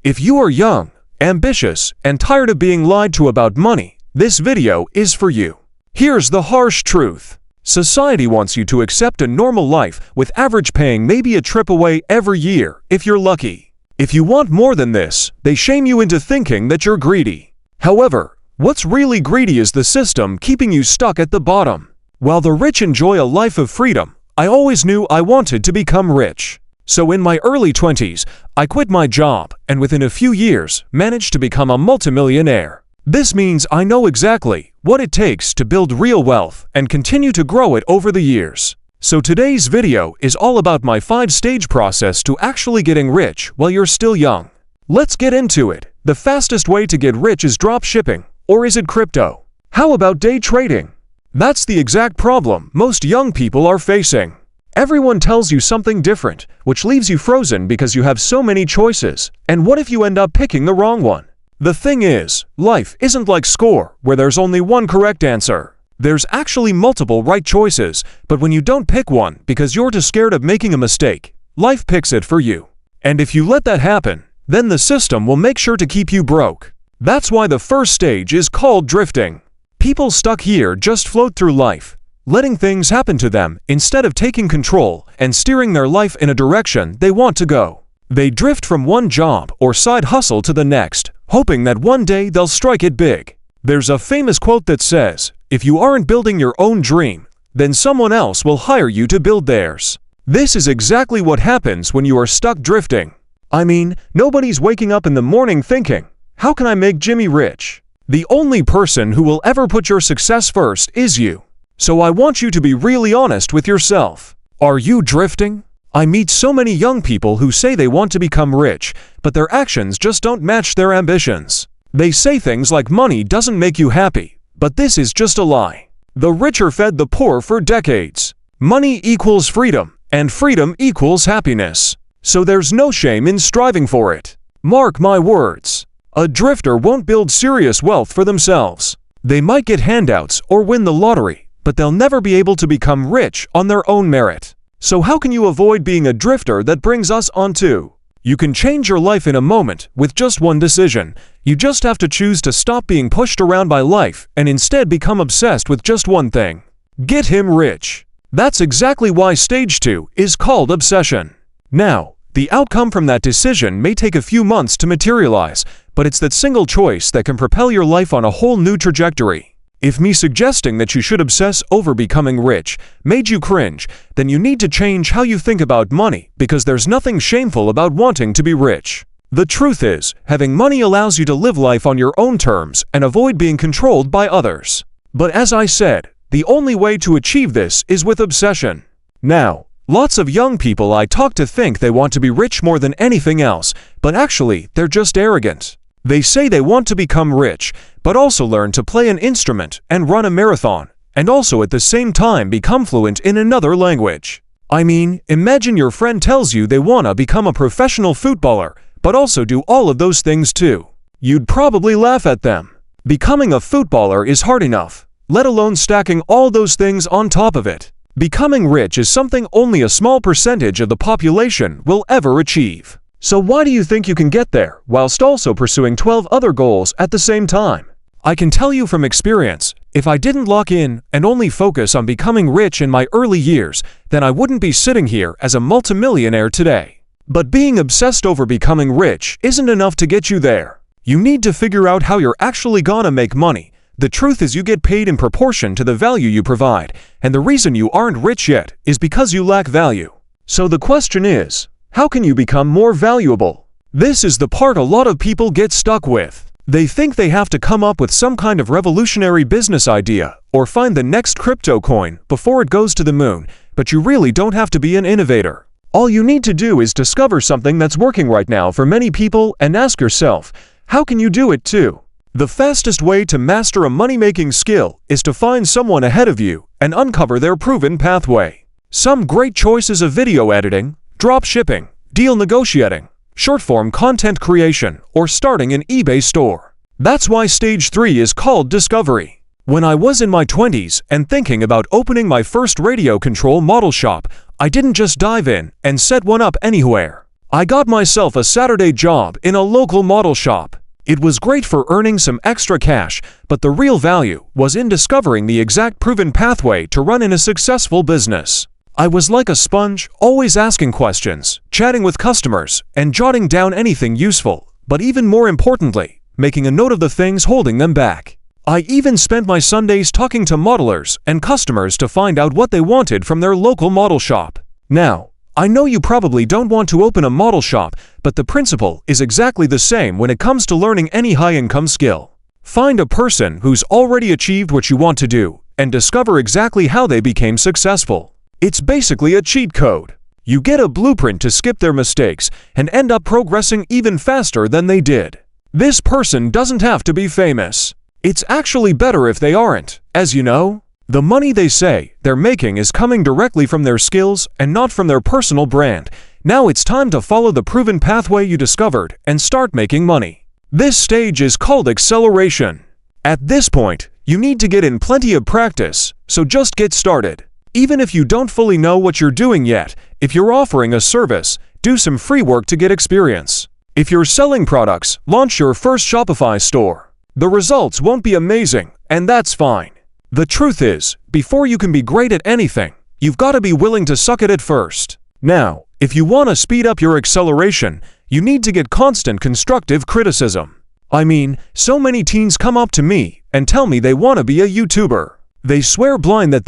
If you are young, ambitious, and tired of being lied to about money, this video is for you. Here's the harsh truth. Society wants you to accept a normal life with average paying maybe a trip away every year if you're lucky. If you want more than this, they shame you into thinking that you're greedy. However, what's really greedy is the system keeping you stuck at the bottom. While the rich enjoy a life of freedom, I always knew I wanted to become rich. So in my early 20s, I quit my job and within a few years managed to become a multimillionaire. This means I know exactly what it takes to build real wealth and continue to grow it over the years. So today's video is all about my 5-stage process to actually getting rich while you're still young. Let's get into it. The fastest way to get rich is drop shipping, or is it crypto? How about day trading? That's the exact problem most young people are facing. Everyone tells you something different, which leaves you frozen because you have so many choices. And what if you end up picking the wrong one? The thing is, life isn't like score, where there's only one correct answer. There's actually multiple right choices, but when you don't pick one because you're too scared of making a mistake, life picks it for you. And if you let that happen, then the system will make sure to keep you broke. That's why the first stage is called drifting. People stuck here just float through life, letting things happen to them instead of taking control and steering their life in a direction they want to go. They drift from one job or side hustle to the next, hoping that one day they'll strike it big. There's a famous quote that says, "If you aren't building your own dream, then someone else will hire you to build theirs." This is exactly what happens when you are stuck drifting. I mean, nobody's waking up in the morning thinking, "How can I make Jimmy rich?" The only person who will ever put your success first is you. So I want you to be really honest with yourself. Are you drifting? I meet so many young people who say they want to become rich, but their actions just don't match their ambitions. They say things like money doesn't make you happy, but this is just a lie. The rich are fed the poor for decades. Money equals freedom, and freedom equals happiness. So there's no shame in striving for it. Mark my words. A drifter won't build serious wealth for themselves. They might get handouts or win the lottery, but they'll never be able to become rich on their own merit. So how can you avoid being a drifter? That brings us on to, you can change your life in a moment with just one decision. You just have to choose to stop being pushed around by life and instead become obsessed with just one thing. Get him rich. That's exactly why stage 2 is called obsession. Now, the outcome from that decision may take a few months to materialize, but it's that single choice that can propel your life on a whole new trajectory. If me suggesting that you should obsess over becoming rich made you cringe, then you need to change how you think about money, because there's nothing shameful about wanting to be rich. The truth is, having money allows you to live life on your own terms and avoid being controlled by others. But as I said, the only way to achieve this is with obsession. Now, lots of young people I talk to think they want to be rich more than anything else, but actually they're just arrogant. They say they want to become rich, but also learn to play an instrument and run a marathon, and also at the same time become fluent in another language. I mean, imagine your friend tells you they wanna become a professional footballer, but also do all of those things too. You'd probably laugh at them. Becoming a footballer is hard enough, let alone stacking all those things on top of it. Becoming rich is something only a small percentage of the population will ever achieve. So why do you think you can get there whilst also pursuing 12 other goals at the same time? I can tell you from experience, if I didn't lock in and only focus on becoming rich in my early years, then I wouldn't be sitting here as a multimillionaire today. But being obsessed over becoming rich isn't enough to get you there. You need to figure out how you're actually gonna make money. The truth is you get paid in proportion to the value you provide, and the reason you aren't rich yet is because you lack value. So the question is, how can you become more valuable? This is the part a lot of people get stuck with. They think they have to come up with some kind of revolutionary business idea or find the next crypto coin before it goes to the moon, but you really don't have to be an innovator. All you need to do is discover something that's working right now for many people and ask yourself, how can you do it too? The fastest way to master a money-making skill is to find someone ahead of you and uncover their proven pathway. Some great choices of video editing, drop shipping, deal negotiating, short-form content creation, or starting an eBay store. That's why stage 3 is called discovery. When I was in my 20s and thinking about opening my first radio control model shop, I didn't just dive in and set one up anywhere. I got myself a Saturday job in a local model shop. It was great for earning some extra cash, but the real value was in discovering the exact proven pathway to run in a successful business. I was like a sponge, always asking questions, chatting with customers, and jotting down anything useful, but even more importantly, making a note of the things holding them back. I even spent my Sundays talking to modelers and customers to find out what they wanted from their local model shop. Now, I know you probably don't want to open a model shop, but the principle is exactly the same when it comes to learning any high-income skill. Find a person who's already achieved what you want to do and discover exactly how they became successful. It's basically a cheat code. You get a blueprint to skip their mistakes and end up progressing even faster than they did. This person doesn't have to be famous. It's actually better if they aren't, as you know. The money they say they're making is coming directly from their skills and not from their personal brand. Now it's time to follow the proven pathway you discovered and start making money. This stage is called acceleration. At this point, you need to get in plenty of practice, so just get started. Even if you don't fully know what you're doing yet, if you're offering a service, do some free work to get experience. If you're selling products, launch your first Shopify store. The results won't be amazing, and that's fine. The truth is, before you can be great at anything, you've got to be willing to suck at it first. Now, if you want to speed up your acceleration, you need to get constant constructive criticism. I mean, so many teens come up to me and tell me they want to be a YouTuber. They swear blind that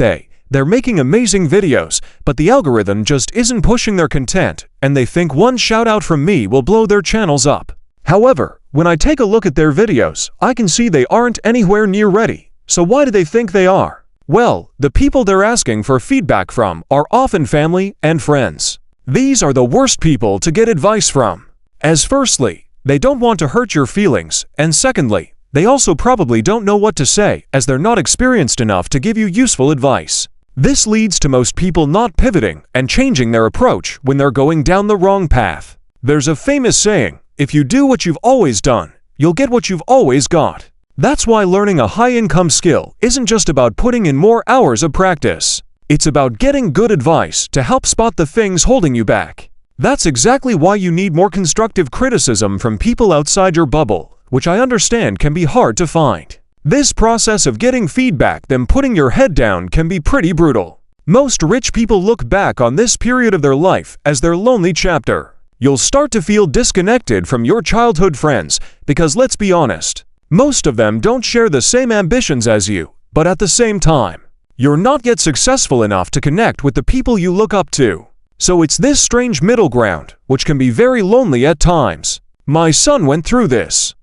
they're making amazing videos, but the algorithm just isn't pushing their content, and they think one shout out from me will blow their channels up. However, when I take a look at their videos, I can see they aren't anywhere near ready. So why do they think they are? Well, the people they're asking for feedback from are often family and friends. These are the worst people to get advice from. As firstly, they don't want to hurt your feelings, and secondly, they also probably don't know what to say as they're not experienced enough to give you useful advice. This leads to most people not pivoting and changing their approach when they're going down the wrong path. There's a famous saying, if you do what you've always done, you'll get what you've always got. That's why learning a high-income skill isn't just about putting in more hours of practice. It's about getting good advice to help spot the things holding you back. That's exactly why you need more constructive criticism from people outside your bubble, which I understand can be hard to find. This process of getting feedback then putting your head down can be pretty brutal. Most rich people look back on this period of their life as their lonely chapter. You'll start to feel disconnected from your childhood friends because let's be honest, most of them don't share the same ambitions as you, but at the same time, you're not yet successful enough to connect with the people you look up to. So it's this strange middle ground, which can be very lonely at times. My son went through this.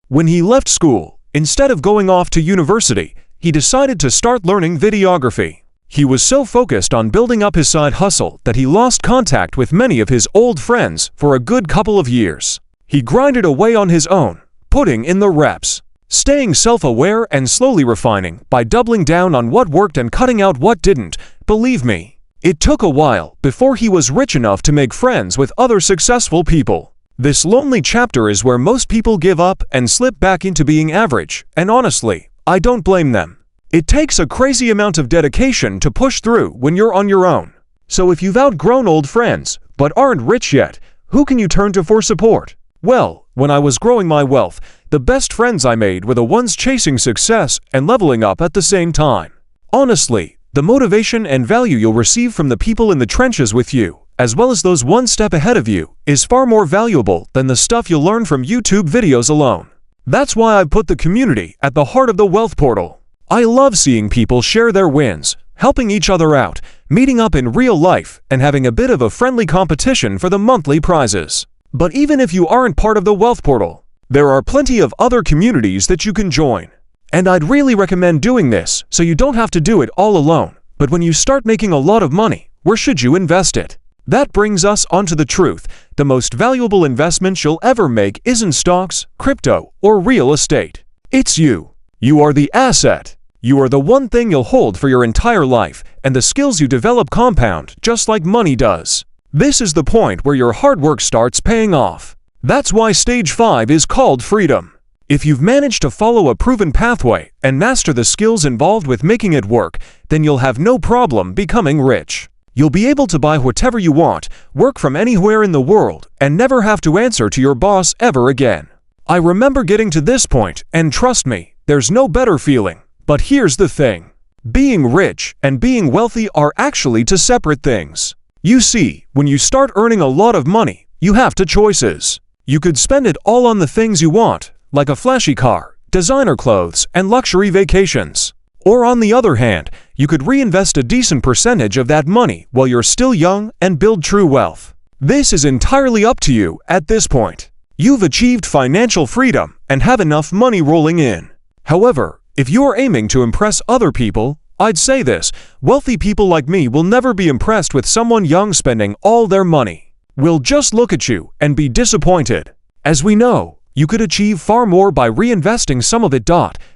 When he left school, instead of going off to university, he decided to start learning videography. He was so focused on building up his side hustle that he lost contact with many of his old friends for a good couple of years. He grinded away on his own, putting in the reps, staying self-aware and slowly refining by doubling down on what worked and cutting out what didn't. Believe me, it took a while before he was rich enough to make friends with other successful people. This lonely chapter is where most people give up and slip back into being average, and honestly, I don't blame them. It takes a crazy amount of dedication to push through when you're on your own. So if you've outgrown old friends, but aren't rich yet, who can you turn to for support? Well, when I was growing my wealth, the best friends I made were the ones chasing success and leveling up at the same time. Honestly, the motivation and value you'll receive from the people in the trenches with you, as well as those one step ahead of you, is far more valuable than the stuff you'll learn from YouTube videos alone. That's why I put the community at the heart of the Wealth Portal. I love seeing people share their wins, helping each other out, meeting up in real life, and having a bit of a friendly competition for the monthly prizes. But even if you aren't part of the Wealth Portal, there are plenty of other communities that you can join. And I'd really recommend doing this so you don't have to do it all alone. But when you start making a lot of money, where should you invest it? That brings us onto the truth. The most valuable investment you'll ever make isn't stocks, crypto, or real estate. It's you. You are the asset. You are the one thing you'll hold for your entire life, and the skills you develop compound just like money does. This is the point where your hard work starts paying off. That's why Stage 5 is called freedom. If you've managed to follow a proven pathway and master the skills involved with making it work, then you'll have no problem becoming rich. You'll be able to buy whatever you want, work from anywhere in the world, and never have to answer to your boss ever again. I remember getting to this point, and trust me, there's no better feeling. But here's the thing. Being rich and being wealthy are actually two separate things. You see, when you start earning a lot of money, you have two choices. You could spend it all on the things you want, like a flashy car, designer clothes, and luxury vacations. Or on the other hand, you could reinvest a decent percentage of that money while you're still young and build true wealth. This is entirely up to you at this point. You've achieved financial freedom and have enough money rolling in. However, if you're aiming to impress other people, I'd say this: wealthy people like me will never be impressed with someone young spending all their money. We'll just look at you and be disappointed. As we know, you could achieve far more by reinvesting some of it.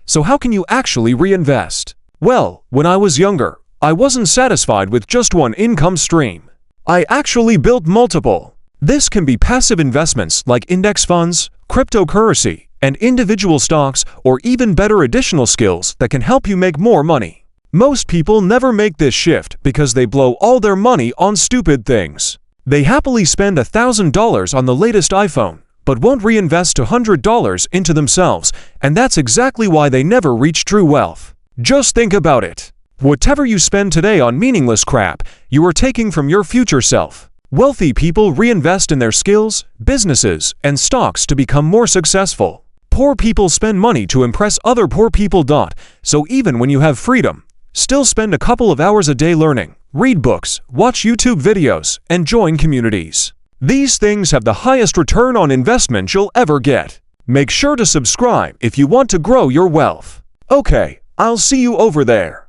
So how can you actually reinvest? Well, when I was younger, I wasn't satisfied with just one income stream. I actually built multiple. This can be passive investments like index funds, cryptocurrency, and individual stocks, or even better, additional skills that can help you make more money. Most people never make this shift because they blow all their money on stupid things. They happily spend $1,000 on the latest iPhone, but won't reinvest $200 into themselves, and that's exactly why they never reach true wealth. Just think about it. Whatever you spend today on meaningless crap, you are taking from your future self. Wealthy people reinvest in their skills, businesses, and stocks to become more successful. Poor people spend money to impress other poor people. So even when you have freedom, still spend a couple of hours a day learning, read books, watch YouTube videos, and join communities. These things have the highest return on investment you'll ever get. Make sure to subscribe if you want to grow your wealth. Okay, I'll see you over there.